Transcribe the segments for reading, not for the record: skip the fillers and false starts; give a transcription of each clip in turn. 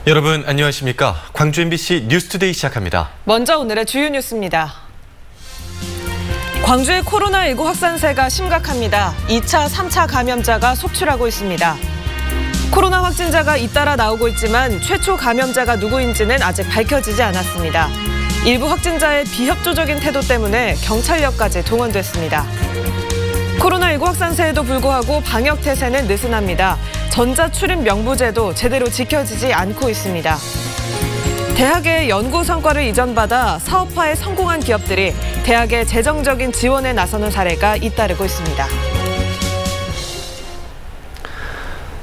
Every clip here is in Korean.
여러분 안녕하십니까? 광주 MBC 뉴스투데이 시작합니다. 먼저 오늘의 주요 뉴스입니다. 광주의 코로나19 확산세가 심각합니다. 2차, 3차 감염자가 속출하고 있습니다. 코로나 확진자가 잇따라 나오고 있지만 최초 감염자가 누구인지는 아직 밝혀지지 않았습니다. 일부 확진자의 비협조적인 태도 때문에 경찰력까지 동원됐습니다. 코로나19 확산세에도 불구하고 방역 태세는 느슨합니다. 전자출입 명부제도 제대로 지켜지지 않고 있습니다. 대학의 연구 성과를 이전받아 사업화에 성공한 기업들이 대학의 재정적인 지원에 나서는 사례가 잇따르고 있습니다.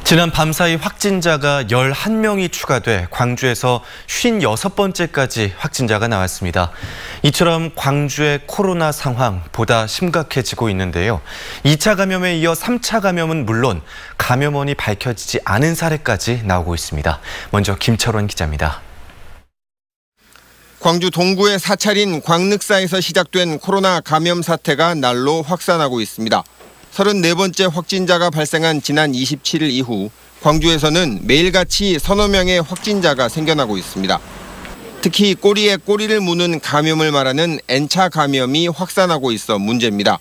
지난 밤사이 확진자가 11명이 추가돼 광주에서 56번째까지 확진자가 나왔습니다. 이처럼 광주의 코로나 상황 보다 심각해지고 있는데요. 2차 감염에 이어 3차 감염은 물론 감염원이 밝혀지지 않은 사례까지 나오고 있습니다. 먼저 김철원 기자입니다. 광주 동구의 사찰인 광늑사에서 시작된 코로나 감염 사태가 날로 확산하고 있습니다. 34번째 확진자가 발생한 지난 27일 이후 광주에서는 매일같이 서너 명의 확진자가 생겨나고 있습니다. 특히 꼬리에 꼬리를 무는 감염을 말하는 N차 감염이 확산하고 있어 문제입니다.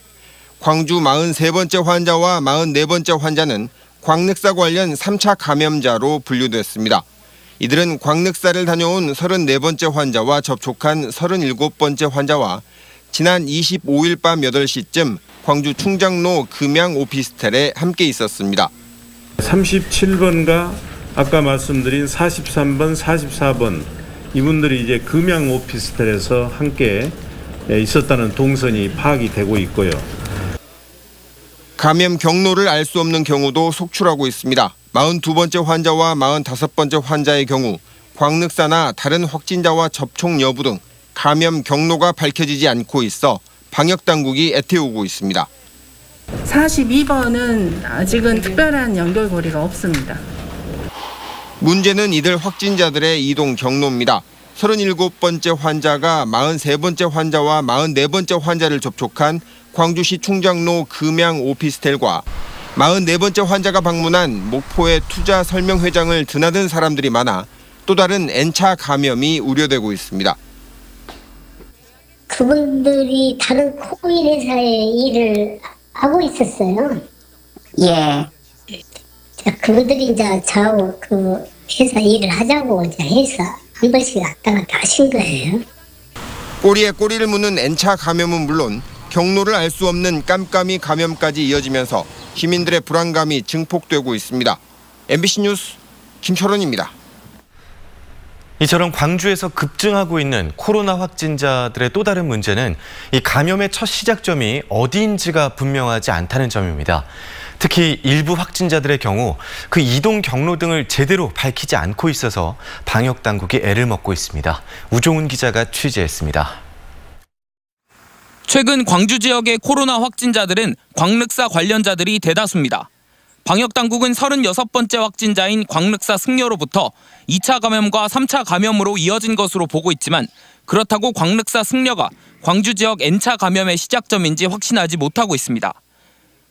광주 43번째 환자와 44번째 환자는 광늑사 관련 3차 감염자로 분류됐습니다. 이들은 광늑사를 다녀온 34번째 환자와 접촉한 37번째 환자와 지난 25일 밤 8시쯤 광주 충장로 금양 오피스텔에 함께 있었습니다. 37번과 아까 말씀드린 43번, 44번 이분들이 이제 금양 오피스텔에서 함께 있었다는 동선이 파악이 되고 있고요. 감염 경로를 알 수 없는 경우도 속출하고 있습니다. 42번째 환자와 45번째 환자의 경우 광늑사나 다른 확진자와 접촉 여부 등 감염 경로가 밝혀지지 않고 있어 방역당국이 애태우고 있습니다. 42번은 아직은 특별한 연결고리가 없습니다. 문제는 이들 확진자들의 이동 경로입니다. 37번째 환자가 43번째 환자와 44번째 환자를 접촉한 광주시 충장로 금양 오피스텔과 44번째 환자가 방문한 목포의 투자 설명회장을 드나든 사람들이 많아 또 다른 N차 감염이 우려되고 있습니다. 그분들이 다른 코인 회사에 일을 하고 있었어요. 예. 자, 그분들이 이제 저하고 그 회사 일을 하자고 이제 해서 한 번씩 왔다 갔다 하신 거예요. 꼬리에 꼬리를 무는 N차 감염은 물론 경로를 알 수 없는 깜깜이 감염까지 이어지면서 시민들의 불안감이 증폭되고 있습니다. MBC 뉴스 김철원입니다. 이처럼 광주에서 급증하고 있는 코로나 확진자들의 또 다른 문제는 이 감염의 첫 시작점이 어디인지가 분명하지 않다는 점입니다. 특히 일부 확진자들의 경우 그 이동 경로 등을 제대로 밝히지 않고 있어서 방역 당국이 애를 먹고 있습니다. 우종훈 기자가 취재했습니다. 최근 광주 지역의 코로나 확진자들은 광늑사 관련자들이 대다수입니다. 방역당국은 36번째 확진자인 광늑사 승려로부터 2차 감염과 3차 감염으로 이어진 것으로 보고 있지만 그렇다고 광늑사 승려가 광주 지역 N차 감염의 시작점인지 확신하지 못하고 있습니다.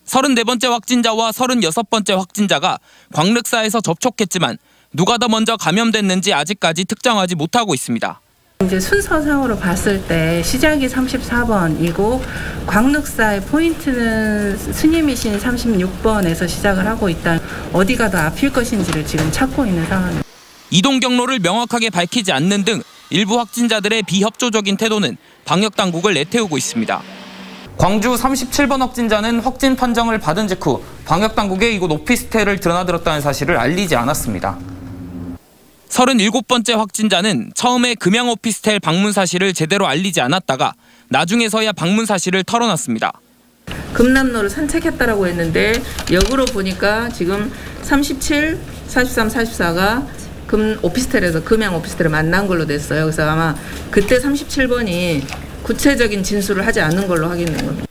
34번째 확진자와 36번째 확진자가 광늑사에서 접촉했지만 누가 더 먼저 감염됐는지 아직까지 특정하지 못하고 있습니다. 이제 순서상으로 봤을 때 시작이 34번이고 광늑사의 포인트는 스님이신 36번에서 시작을 하고 있다. 어디가 더 앞일 것인지를 지금 찾고 있는 상황입니다. 이동 경로를 명확하게 밝히지 않는 등 일부 확진자들의 비협조적인 태도는 방역당국을 애태우고 있습니다. 광주 37번 확진자는 확진 판정을 받은 직후 방역당국에 이곳 오피스텔을 드나들었다는 사실을 알리지 않았습니다. 37번째 확진자는 처음에 금양 오피스텔 방문 사실을 제대로 알리지 않았다가 나중에서야 방문 사실을 털어놨습니다. 금남로를 산책했다라고 했는데 역으로 보니까 지금 37, 43, 44가 오피스텔에서 금양 오피스텔을 만난 걸로 됐어요. 그래서 아마 그때 37번이 구체적인 진술을 하지 않는 걸로 확인된 겁니다.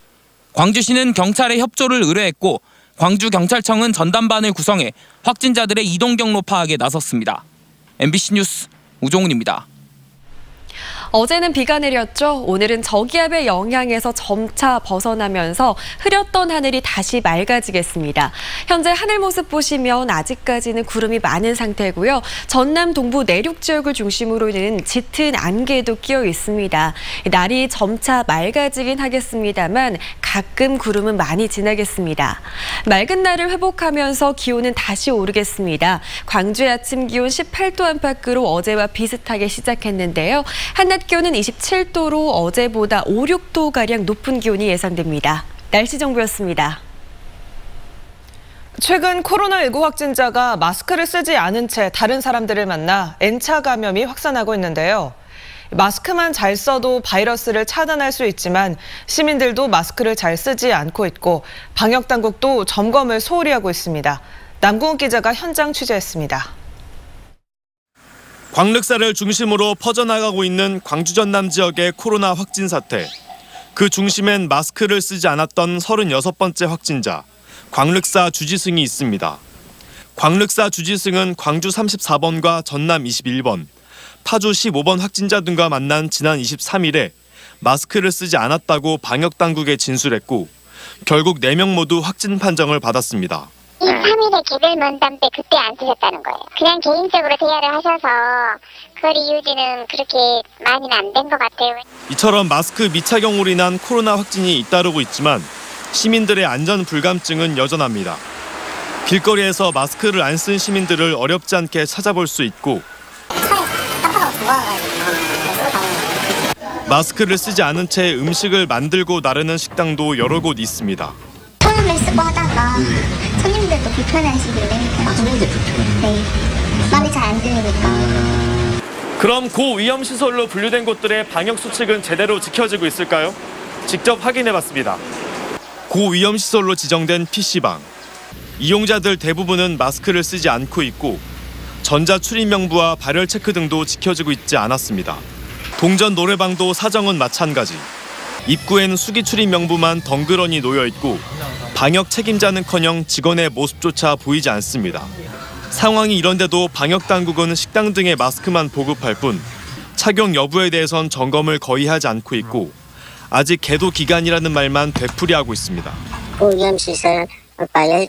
광주시는 경찰에 협조를 의뢰했고 광주경찰청은 전담반을 구성해 확진자들의 이동 경로 파악에 나섰습니다. MBC 뉴스 우종훈입니다. 어제는 비가 내렸죠. 오늘은 저기압의 영향에서 점차 벗어나면서 흐렸던 하늘이 다시 맑아지겠습니다. 현재 하늘 모습 보시면 아직까지는 구름이 많은 상태고요. 전남 동부 내륙 지역을 중심으로는 짙은 안개도 끼어 있습니다. 날이 점차 맑아지긴 하겠습니다만 가끔 구름은 많이 지나겠습니다. 맑은 날을 회복하면서 기온은 다시 오르겠습니다. 광주의 아침 기온 18도 안팎으로 어제와 비슷하게 시작했는데요. 한낮 기온은 27도로 어제보다 5, 6도가량 높은 기온이 예상됩니다. 날씨 정보였습니다. 최근 코로나19 확진자가 마스크를 쓰지 않은 채 다른 사람들을 만나 N차 감염이 확산하고 있는데요. 마스크만 잘 써도 바이러스를 차단할 수 있지만 시민들도 마스크를 잘 쓰지 않고 있고 방역당국도 점검을 소홀히 하고 있습니다. 남궁욱 기자가 현장 취재했습니다. 광륵사를 중심으로 퍼져나가고 있는 광주 전남 지역의 코로나 확진 사태. 그 중심엔 마스크를 쓰지 않았던 36번째 확진자, 광륵사 주지승이 있습니다. 광륵사 주지승은 광주 34번과 전남 21번, 파주 15번 확진자 등과 만난 지난 23일에 마스크를 쓰지 않았다고 방역당국에 진술했고 결국 4명 모두 확진 판정을 받았습니다. 23일에 개별 면담 때 그때 안 쓰셨다는 거예요. 그냥 개인적으로 대화를 하셔서 거리 유지는 그렇게 많이는 안 된 것 같아요. 이처럼 마스크 미착용으로 인한 코로나 확진이 잇따르고 있지만 시민들의 안전 불감증은 여전합니다. 길거리에서 마스크를 안 쓴 시민들을 어렵지 않게 찾아볼 수 있고 마스크를 쓰지 않은 채 음식을 만들고 나르는 식당도 여러 곳 있습니다. 손을 쓰고 하다가 손님들도 불편해하시길래 손님들 불편해요? 네. 말이 잘 안 들리니까. 그럼 고위험시설로 분류된 곳들의 방역수칙은 제대로 지켜지고 있을까요? 직접 확인해봤습니다. 고위험시설로 지정된 PC방. 이용자들 대부분은 마스크를 쓰지 않고 있고 전자출입명부와 발열 체크 등도 지켜지고 있지 않았습니다. 동전 노래방도 사정은 마찬가지. 입구엔 수기 출입 명부만 덩그러니 놓여 있고 방역 책임자는커녕 직원의 모습조차 보이지 않습니다. 상황이 이런데도 방역 당국은 식당 등의 마스크만 보급할 뿐 착용 여부에 대해선 점검을 거의 하지 않고 있고 아직 계도 기간이라는 말만 되풀이하고 있습니다. 고위험시설 발열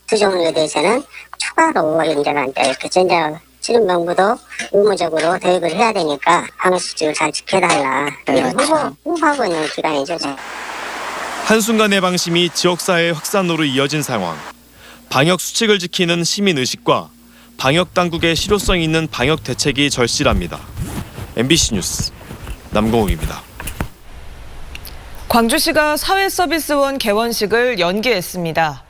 수종에 대해서는 추가로 이제 전자 출입 명부도 의무적으로 도입을 해야 되니까 방역수칙을 잘 지켜달라. 홍보하고 있는 기간이죠. 한순간의 방심이 지역사회 확산으로 이어진 상황. 방역수칙을 지키는 시민의식과 방역당국의 실효성 있는 방역 대책이 절실합니다. MBC 뉴스 남궁욱입니다. 광주시가 사회서비스원 개원식을 연기했습니다.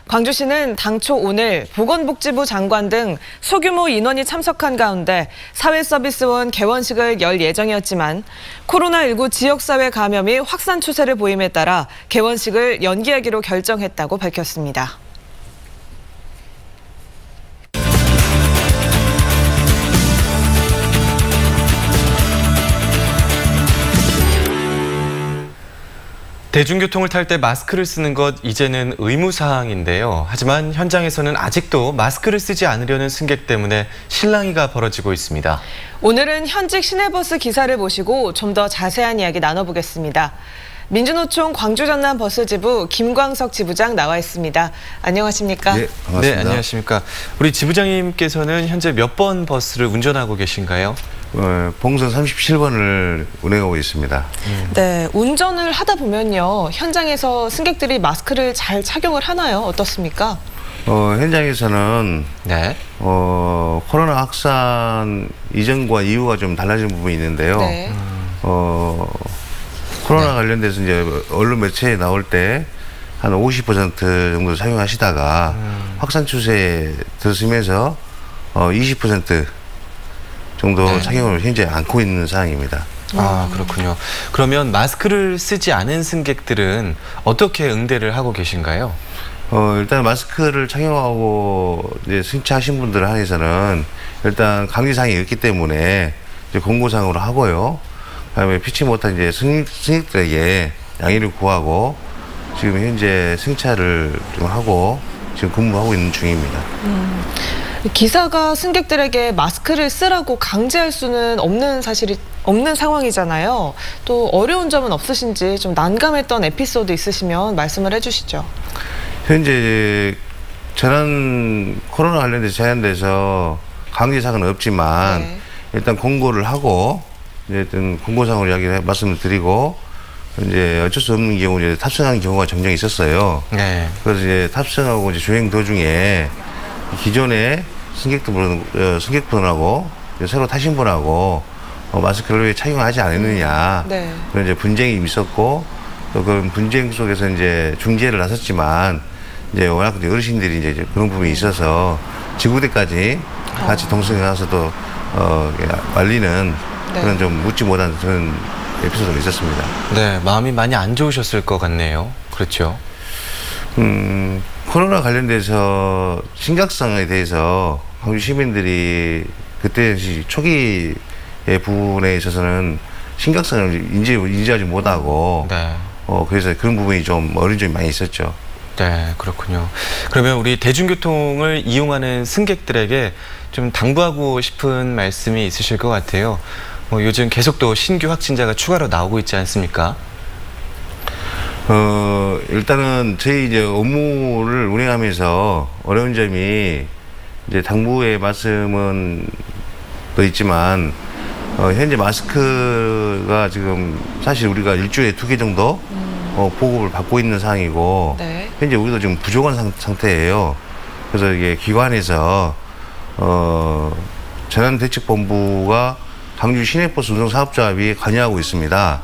광주시는 당초 오늘 보건복지부 장관 등 소규모 인원이 참석한 가운데 사회서비스원 개원식을 열 예정이었지만 코로나19 지역사회 감염이 확산 추세를 보임에 따라 개원식을 연기하기로 결정했다고 밝혔습니다. 대중교통을 탈 때 마스크를 쓰는 것 이제는 의무사항인데요. 하지만 현장에서는 아직도 마스크를 쓰지 않으려는 승객 때문에 실랑이가 벌어지고 있습니다. 오늘은 현직 시내버스 기사를 모시고 좀 더 자세한 이야기 나눠보겠습니다. 민주노총 광주 전남 버스지부 김광석 지부장 나와 있습니다. 안녕하십니까? 네, 반갑습니다. 네, 안녕하십니까? 우리 지부장님께서는 현재 몇 번 버스를 운전하고 계신가요? 봉선 37번을 운행하고 있습니다. 네, 운전을 하다 보면요. 현장에서 승객들이 마스크를 잘 착용을 하나요? 어떻습니까? 현장에서는 네. 코로나 확산 이전과 이후가 좀 달라진 부분이 있는데요. 네. 코로나 관련돼서 이제 언론 매체에 나올 때 한 50% 정도 사용하시다가 확산 추세에 들어서면서 20% 정도 착용을 현재 안고 있는 상황입니다. 아, 그렇군요. 그러면 마스크를 쓰지 않은 승객들은 어떻게 응대를 하고 계신가요? 일단 마스크를 착용하고 이제 승차하신 분들 한해서는 일단 강제사항이 없기 때문에 이제 공고상으로 하고요. 그다음에 피치 못한 이제 승객들에게 양해를 구하고 지금 현재 승차를 좀 하고 지금 근무하고 있는 중입니다. 기사가 승객들에게 마스크를 쓰라고 강제할 수는 없는 사실이 없는 상황이잖아요. 또 어려운 점은 없으신지 좀 난감했던 에피소드 있으시면 말씀을 해주시죠. 현재 저는 코로나 관련돼서 제한돼서 강제사항은 없지만 네. 일단 공고를 하고 일단 공고상으로 말씀을 드리고 이제 어쩔 수 없는 경우 이제 탑승한 경우가 종종 있었어요. 네. 그래서 이제 탑승하고 이제 주행 도중에 기존에 승객분하고 새로 타신 분하고 마스크를 왜 착용하지 않았느냐. 네. 그런 이제 분쟁이 있었고 또 그런 분쟁 속에서 이제 중재를 나섰지만 이제 워낙 어르신들이 이제 그런 부분이 있어서 지구대까지 같이 동승해 가서도 말리는 네. 그런 좀 묻지 못한 그런 에피소드가 있었습니다. 네, 마음이 많이 안 좋으셨을 것 같네요. 그렇죠. 코로나 관련돼서 심각성에 대해서 광주 시민들이 그때 초기의 부분에 있어서는 심각성을 인지하지 못하고 네. 그래서 그런 부분이 좀 어려운 점이 많이 있었죠. 네, 그렇군요. 그러면 우리 대중교통을 이용하는 승객들에게 좀 당부하고 싶은 말씀이 있으실 것 같아요. 요즘 계속 또 신규 확진자가 추가로 나오고 있지 않습니까? 일단은 저희 이제 업무를 운행하면서 어려운 점이 이제 당부의 말씀은 또 있지만 현재 마스크가 지금 사실 우리가 일주일에 2개 정도 보급을 받고 있는 상황이고 네. 현재 우리도 지금 부족한 상태예요. 그래서 이게 기관에서 재난대책본부가 광주 시내버스 운송사업조합이 관여하고 있습니다.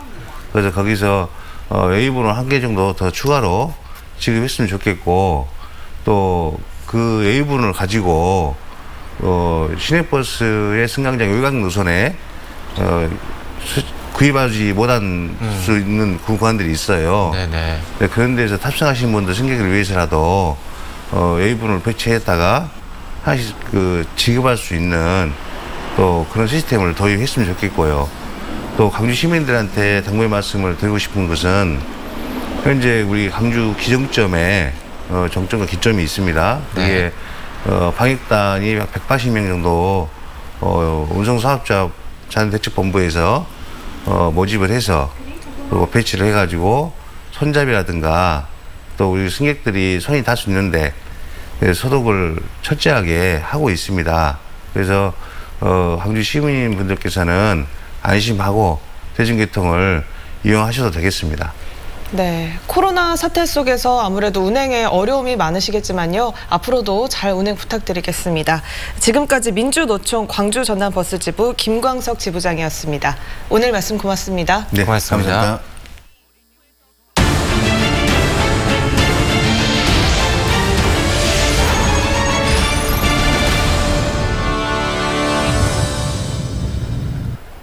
그래서 거기서 A분을 1개 정도 더 추가로 지급했으면 좋겠고 또 그 A분을 가지고 시내버스의 승강장 외곽 노선에 구입하지 못한 수 있는 구간들이 있어요. 네네. 네, 그런 데서 탑승하신 분들 승객을 위해서라도 A분을 배치했다가 하나씩 지급할 수 있는 또 그런 시스템을 도입했으면 좋겠고요. 또 광주 시민들한테 당부의 말씀을 드리고 싶은 것은 현재 우리 광주 기정점에 정점과 기점이 있습니다. 그게 방역단이 180명 정도 운송사업자 재난대책본부에서 모집을 해서 그리고 배치를 해가지고 손잡이라든가 또 우리 승객들이 손이 닿을 수 있는데 소독을 철저하게 하고 있습니다. 그래서 광주 시민분들께서는 안심하고 대중교통을 이용하셔도 되겠습니다. 네, 코로나 사태 속에서 아무래도 운행에 어려움이 많으시겠지만요. 앞으로도 잘 운행 부탁드리겠습니다. 지금까지 민주노총 광주 전남버스지부 김광석 지부장이었습니다. 오늘 말씀 고맙습니다. 네, 고맙습니다. 감사합니다.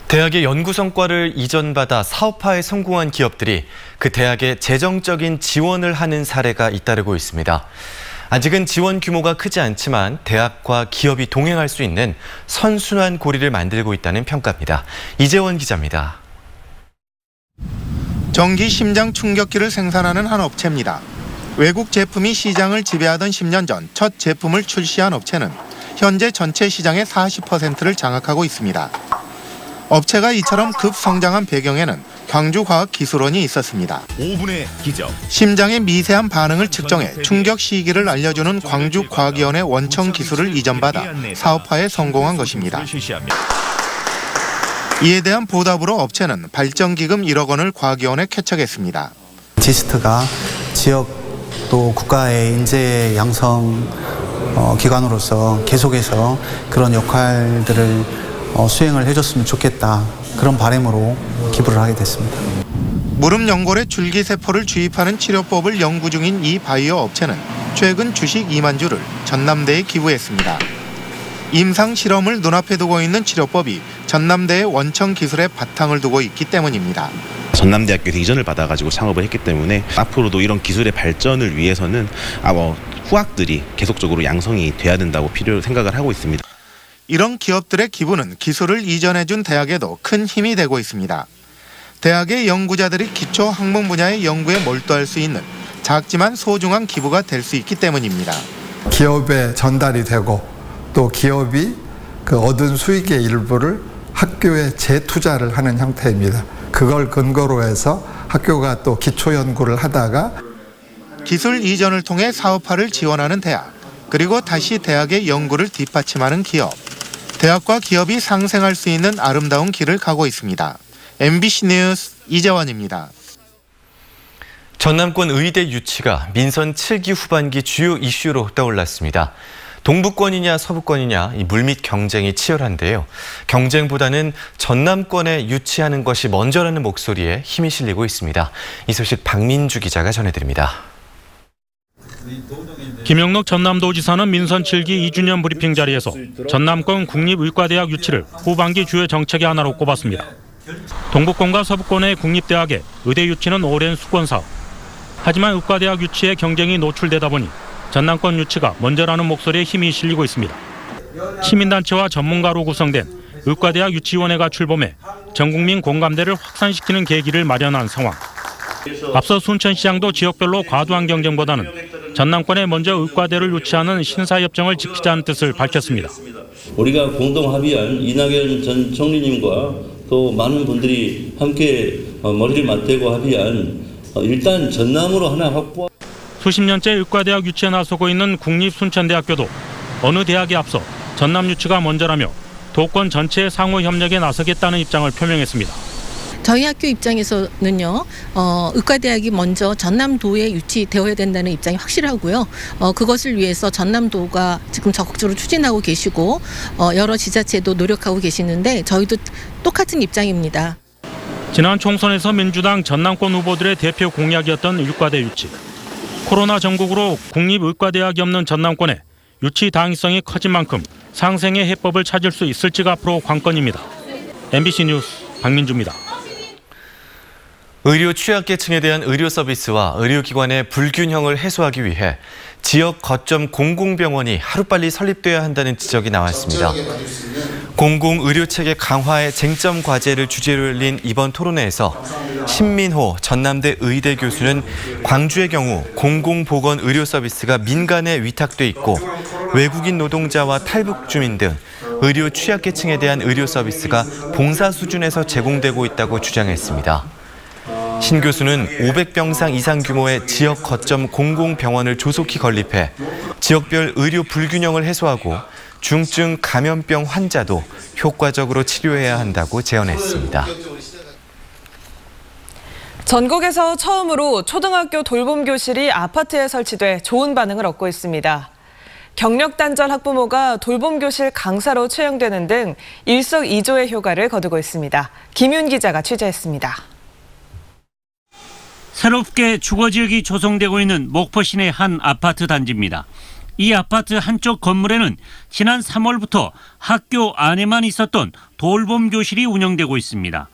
대학의 연구 성과를 이전받아 사업화에 성공한 기업들이 그 대학에 재정적인 지원을 하는 사례가 잇따르고 있습니다. 아직은 지원 규모가 크지 않지만 대학과 기업이 동행할 수 있는 선순환 고리를 만들고 있다는 평가입니다. 이재원 기자입니다. 전기 심장 충격기를 생산하는 한 업체입니다. 외국 제품이 시장을 지배하던 10년 전 첫 제품을 출시한 업체는 현재 전체 시장의 40%를 장악하고 있습니다. 업체가 이처럼 급성장한 배경에는 광주과학기술원이 있었습니다. 5분의 기적. 심장의 미세한 반응을 측정해 충격 시기를 알려주는 광주과학위원회 원청 기술을 이전받아 사업화에 성공한 것입니다. 이에 대한 보답으로 업체는 발전기금 1억 원을 과학위원회에 쾌척했습니다. 지스트가 지역 또 국가의 인재 양성 기관으로서 계속해서 그런 역할들을 수행을 해줬으면 좋겠다. 그런 바람으로 기부를 하게 됐습니다. 무릎 연골에 줄기세포를 주입하는 치료법을 연구 중인 이 바이오 업체는 최근 주식 2만 주를 전남대에 기부했습니다. 임상 실험을 눈앞에 두고 있는 치료법이 전남대의 원청 기술의 바탕을 두고 있기 때문입니다. 전남대학교에서 이전을 받아가지고 창업을 했기 때문에 앞으로도 이런 기술의 발전을 위해서는 후학들이 계속적으로 양성이 돼야 된다고 생각을 하고 있습니다. 이런 기업들의 기부는 기술을 이전해준 대학에도 큰 힘이 되고 있습니다. 대학의 연구자들이 기초 학문 분야의 연구에 몰두할 수 있는 작지만 소중한 기부가 될 수 있기 때문입니다. 기업에 전달이 되고 또 기업이 그 얻은 수익의 일부를 학교에 재투자를 하는 형태입니다. 그걸 근거로 해서 학교가 또 기초연구를 하다가 기술 이전을 통해 사업화를 지원하는 대학, 그리고 다시 대학의 연구를 뒷받침하는 기업. 대학과 기업이 상생할 수 있는 아름다운 길을 가고 있습니다. MBC 뉴스 이재원입니다. 전남권 의대 유치가 민선 7기 후반기 주요 이슈로 떠올랐습니다. 동부권이냐 서부권이냐 이 물밑 경쟁이 치열한데요. 경쟁보다는 전남권에 유치하는 것이 먼저라는 목소리에 힘이 실리고 있습니다. 이 소식 박민주 기자가 전해드립니다. 김영록 전남도지사는 민선 7기 2주년 브리핑 자리에서 전남권 국립의과대학 유치를 후반기 주요 정책의 하나로 꼽았습니다. 동부권과 서부권의 국립대학의 의대 유치는 오랜 수권사업. 하지만 의과대학 유치에 경쟁이 노출되다 보니 전남권 유치가 먼저라는 목소리에 힘이 실리고 있습니다. 시민단체와 전문가로 구성된 의과대학 유치위원회가 출범해 전국민 공감대를 확산시키는 계기를 마련한 상황. 앞서 순천시장도 지역별로 과도한 경쟁보다는 전남권에 먼저 의과대를 유치하는 신사협정을 지키자는 뜻을 밝혔습니다. 우리가 공동 합의한 이낙연 전 총리님과 또 많은 분들이 함께 머리를 맞대고 합의한 일단 전남으로 하나 확보. 수십 년째 의과대학 유치에 나서고 있는 국립순천대학교도 어느 대학에 앞서 전남 유치가 먼저라며 도권 전체의 상호 협력에 나서겠다는 입장을 표명했습니다. 저희 학교 입장에서는요, 의과대학이 먼저 전남도에 유치되어야 된다는 입장이 확실하고요. 그것을 위해서 전남도가 지금 적극적으로 추진하고 계시고 여러 지자체도 노력하고 계시는데 저희도 똑같은 입장입니다. 지난 총선에서 민주당 전남권 후보들의 대표 공약이었던 의과대 유치. 코로나 전국으로 국립의과대학이 없는 전남권에 유치 당위성이 커진 만큼 상생의 해법을 찾을 수 있을지가 앞으로 관건입니다. MBC 뉴스 박민주입니다. 의료 취약계층에 대한 의료 서비스와 의료기관의 불균형을 해소하기 위해 지역 거점 공공병원이 하루빨리 설립돼야 한다는 지적이 나왔습니다. 공공의료체계 강화의 쟁점 과제를 주제로 열린 이번 토론회에서 신민호 전남대 의대 교수는 광주의 경우 공공보건 의료 서비스가 민간에 위탁돼 있고 외국인 노동자와 탈북 주민 등 의료 취약계층에 대한 의료 서비스가 봉사 수준에서 제공되고 있다고 주장했습니다. 신 교수는 500병상 이상 규모의 지역 거점 공공병원을 조속히 건립해 지역별 의료 불균형을 해소하고 중증 감염병 환자도 효과적으로 치료해야 한다고 제언했습니다. 전국에서 처음으로 초등학교 돌봄교실이 아파트에 설치돼 좋은 반응을 얻고 있습니다. 경력단절 학부모가 돌봄교실 강사로 채용되는 등 일석이조의 효과를 거두고 있습니다. 김윤 기자가 취재했습니다. 새롭게 주거지역이 조성되고 있는 목포 시내 한 아파트 단지입니다. 이 아파트 한쪽 건물에는 지난 3월부터 학교 안에만 있었던 돌봄교실이 운영되고 있습니다.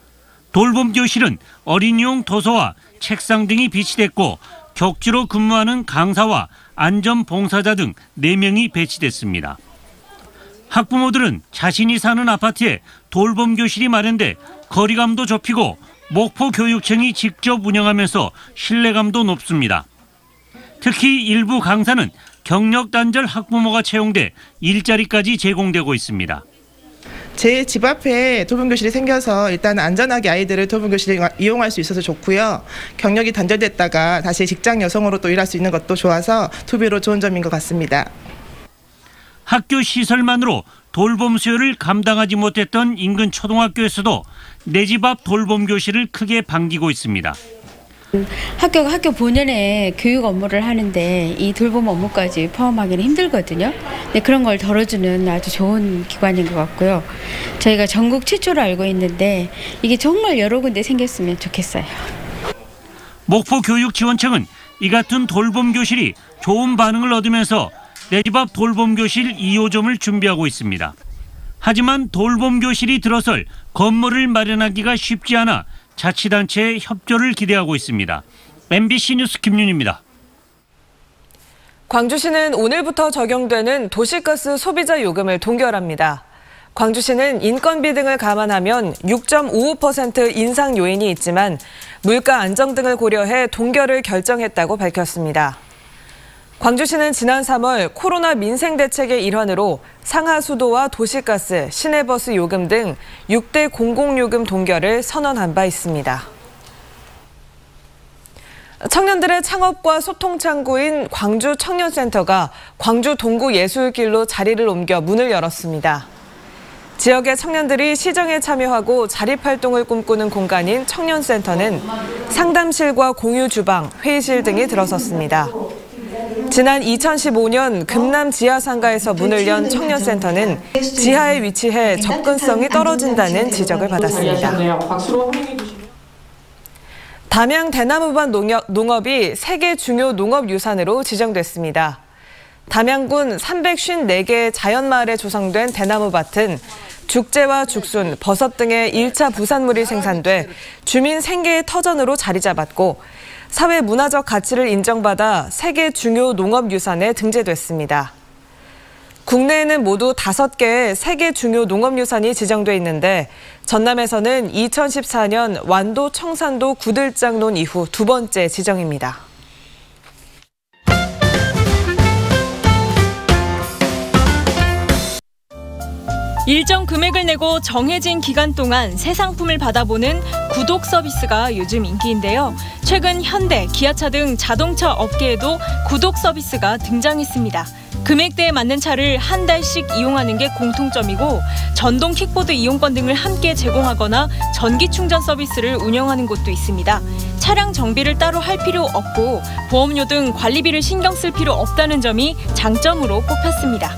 돌봄교실은 어린이용 도서와 책상 등이 비치됐고 격주로 근무하는 강사와 안전봉사자 등 4명이 배치됐습니다. 학부모들은 자신이 사는 아파트에 돌봄교실이 마련돼 거리감도 좁히고 목포교육청이 직접 운영하면서 신뢰감도 높습니다. 특히 일부 강사는 경력단절 학부모가 채용돼 일자리까지 제공되고 있습니다. 제 집 앞에 돌봄교실이 생겨서 일단 안전하게 아이들을 돌봄교실에 이용할 수 있어서 좋고요. 경력이 단절됐다가 다시 직장 여성으로 또 일할 수 있는 것도 좋아서 투비로 좋은 점인 것 같습니다. 학교 시설만으로 돌봄 수요를 감당하지 못했던 인근 초등학교에서도 내 집 앞 돌봄 교실을 크게 반기고 있습니다. 학교가 학교 본연의 교육 업무를 하는데 이 돌봄 업무까지 포함하기는 힘들거든요. 근데 그런 걸 덜어주는 아주 좋은 기관인 것 같고요. 저희가 전국 최초로 알고 있는데 이게 정말 여러 군데 생겼으면 좋겠어요. 목포교육지원청은 이 같은 돌봄 교실이 좋은 반응을 얻으면서 내 집 앞 돌봄 교실 2호점을 준비하고 있습니다. 하지만 돌봄 교실이 들어설 건물을 마련하기가 쉽지 않아 자치단체의 협조를 기대하고 있습니다. MBC 뉴스 김윤입니다. 광주시는 오늘부터 적용되는 도시가스 소비자 요금을 동결합니다. 광주시는 인건비 등을 감안하면 6.55% 인상 요인이 있지만 물가 안정 등을 고려해 동결을 결정했다고 밝혔습니다. 광주시는 지난 3월 코로나 민생 대책의 일환으로 상하수도와 도시가스, 시내버스 요금 등 6대 공공요금 동결을 선언한 바 있습니다. 청년들의 창업과 소통 창구인 광주 청년센터가 광주 동구 예술길로 자리를 옮겨 문을 열었습니다. 지역의 청년들이 시정에 참여하고 자립활동을 꿈꾸는 공간인 청년센터는 상담실과 공유 주방, 회의실 등이 들어섰습니다. 지난 2015년 금남 지하상가에서 문을 연 청년센터는 지하에 위치해 접근성이 떨어진다는 지적을 받았습니다. 담양 대나무밭 농업이 세계 중요 농업유산으로 지정됐습니다. 담양군 354개의 자연마을에 조성된 대나무밭은 죽재와 죽순, 버섯 등의 1차 부산물이 생산돼 주민 생계의 터전으로 자리 잡았고 사회 문화적 가치를 인정받아 세계 중요 농업유산에 등재됐습니다. 국내에는 모두 5개의 세계 중요 농업유산이 지정돼 있는데 전남에서는 2014년 완도 청산도 구들장론 이후 2번째 지정입니다. 일정 금액을 내고 정해진 기간 동안 새 상품을 받아보는 구독 서비스가 요즘 인기인데요. 최근 현대, 기아차 등 자동차 업계에도 구독 서비스가 등장했습니다. 금액대에 맞는 차를 한 달씩 이용하는 게 공통점이고 전동 킥보드 이용권 등을 함께 제공하거나 전기 충전 서비스를 운영하는 곳도 있습니다. 차량 정비를 따로 할 필요 없고 보험료 등 관리비를 신경 쓸 필요 없다는 점이 장점으로 꼽혔습니다.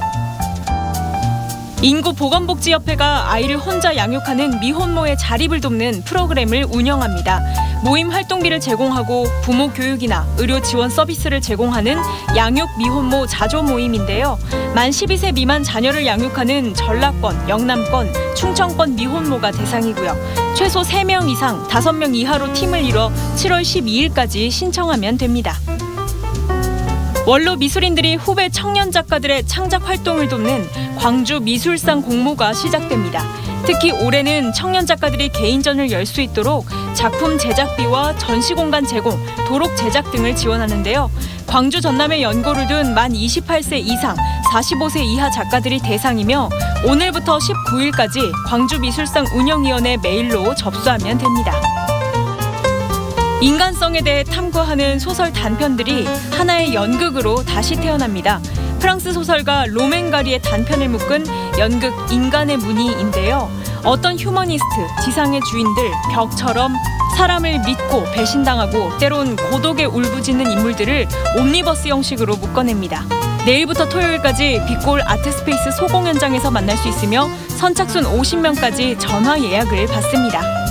인구보건복지협회가 아이를 혼자 양육하는 미혼모의 자립을 돕는 프로그램을 운영합니다. 모임 활동비를 제공하고 부모 교육이나 의료 지원 서비스를 제공하는 양육 미혼모 자조 모임인데요. 만 12세 미만 자녀를 양육하는 전라권, 영남권, 충청권 미혼모가 대상이고요. 최소 3명 이상, 5명 이하로 팀을 이뤄 7월 12일까지 신청하면 됩니다. 원로 미술인들이 후배 청년 작가들의 창작 활동을 돕는 광주 미술상 공모가 시작됩니다. 특히 올해는 청년 작가들이 개인전을 열 수 있도록 작품 제작비와 전시 공간 제공, 도록 제작 등을 지원하는데요. 광주 전남에 연고를 둔 만 28세 이상, 45세 이하 작가들이 대상이며 오늘부터 19일까지 광주 미술상 운영위원회 메일로 접수하면 됩니다. 인간성에 대해 탐구하는 소설 단편들이 하나의 연극으로 다시 태어납니다. 프랑스 소설가 로맹가리의 단편을 묶은 연극 인간의 문의인데요. 어떤 휴머니스트, 지상의 주인들, 벽처럼 사람을 믿고 배신당하고 때론 고독에 울부짖는 인물들을 옴니버스 형식으로 묶어냅니다. 내일부터 토요일까지 빛골 아트스페이스 소공 현장에서 만날 수 있으며 선착순 50명까지 전화 예약을 받습니다.